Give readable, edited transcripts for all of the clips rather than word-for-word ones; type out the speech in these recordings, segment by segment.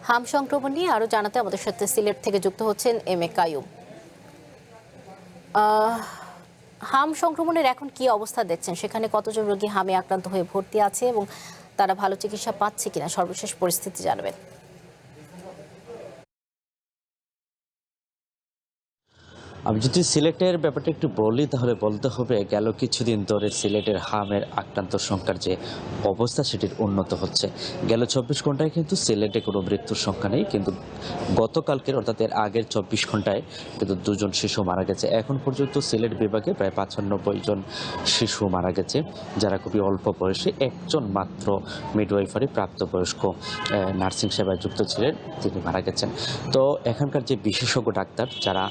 হাম সংক্রমণ নিয়ে আরো জানাতে আমাদের সাথে সিলেট থেকে যুক্ত হচ্ছেন এম এ কাইয়ুম। হাম সংক্রমণের এখন কি অবস্থা দেখছেন? সেখানে কতজন রোগী হামে আক্রান্ত হয়ে ভর্তি আছে এবং তারা ভালো চিকিৎসা পাচ্ছে কিনা, সর্বশেষ পরিস্থিতি জানাবেন। আমি যদি সিলেটের ব্যাপারটা একটু বলি তাহলে বলতে হবে গেল কিছুদিন ধরে সিলেটের হামের আক্রান্ত সংখ্যার যে অবস্থা সেটির উন্নত হচ্ছে। গেল ২৪ ঘন্টায় কিন্তু সিলেটে কোনো মৃত্যুর সংখ্যা নেই, কিন্তু গতকালকের অর্থাৎ এর আগের ২৪ ঘন্টায় কিন্তু ২ জন শিশু মারা গেছে। এখন পর্যন্ত সিলেট বিভাগে প্রায় ৯৫ জন শিশু মারা গেছে, যারা খুবই অল্প বয়সে। একজন মাত্র মিডওয়াইফারি প্রাপ্তবয়স্ক নার্সিং সেবায় যুক্ত ছিলেন, তিনি মারা গেছেন। তো এখানকার যে বিশেষজ্ঞ ডাক্তার যারা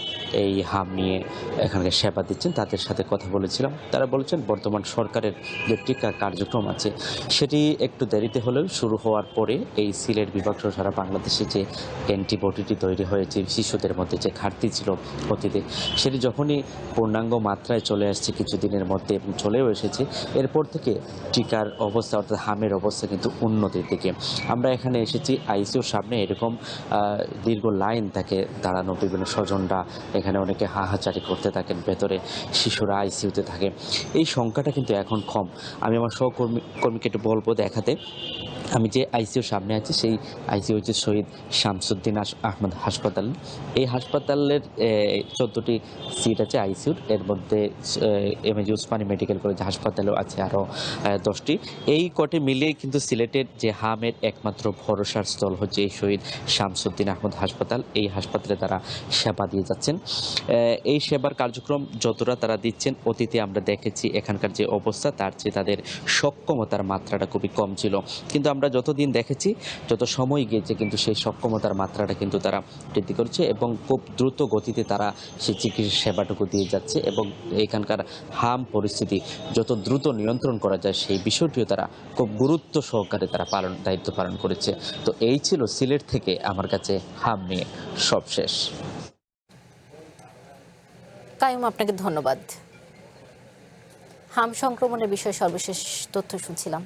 এই হাম নিয়ে এখানকার সেবা দিচ্ছেন তাদের সাথে কথা বলেছিলাম। তারা বলেছেন বর্তমান সরকারের যে টিকা কার্যক্রম আছে সেটি একটু দেরিতে হলেও শুরু হওয়ার পরে এই সিলেট বিভাগ সহ সারা বাংলাদেশে যে অ্যান্টিবডিটি তৈরি হয়েছে, শিশুদের মধ্যে যে ঘাটতি ছিল অতীতে, সেটি যখনই পূর্ণাঙ্গ মাত্রায় চলে আসছে কিছুদিনের মধ্যে এবং চলেও এসেছে, এরপর থেকে টিকার অবস্থা অর্থাৎ হামের অবস্থা কিন্তু উন্নতির দিকে। আমরা এখানে এসেছি, আইসিইউর সামনে এরকম দীর্ঘ লাইন থাকে দাঁড়ানো, বিভিন্ন স্বজনরা এখানে অনেকে হাহাচারি করতে থাকেন, ভেতরে শিশুরা আইসিইউতে থাকে। এই সংখ্যাটা কিন্তু এখন কম। আমি আমার কর্মীকে একটু বলবো দেখাতে। আমি যে আইসিইউর সামনে আছি সেই আইসিইউ হচ্ছে শহীদ শামসুদ্দিন আহমদ হাসপাতাল। এই হাসপাতালের ১৪টি সিট আছে আইসিইউর, এর মধ্যে এমএজি ওসমানী মেডিকেল কলেজ হাসপাতালেও আছে আরও ১০টি। এই কটি মিলিয়ে কিন্তু সিলেটের যে হামের একমাত্র ভরসার স্থল হচ্ছে এই শহীদ শামসুদ্দিন আহমদ হাসপাতাল। এই হাসপাতালে তারা সেবা দিয়ে যাচ্ছেন। এই সেবার কার্যক্রম যতটা তারা দিচ্ছেন, অতীতে আমরা দেখেছি এখানকার যে অবস্থা তার চেয়ে তাদের সক্ষমতার মাত্রাটা খুবই কম ছিল, কিন্তু আমরা যতদিন দেখেছি, যত সময় গিয়েছে, কিন্তু সেই সক্ষমতার মাত্রাটা কিন্তু তারা বৃদ্ধি করছে এবং খুব দ্রুত গতিতে তারা সেই চিকিৎসা সেবাটুকু দিয়ে যাচ্ছে এবং এখানকার হাম পরিস্থিতি যত দ্রুত নিয়ন্ত্রণ করা যায় সেই বিষয়টিও তারা খুব গুরুত্ব সহকারে তারা দায়িত্ব পালন করেছে। তো এই ছিল সিলেট থেকে আমার কাছে হাম নিয়ে সবশেষ। কাইয়ুম, আপনাকে ধন্যবাদ। হাম সংক্রমণের বিষয়ে সর্বশেষ তথ্য শুনছিলাম।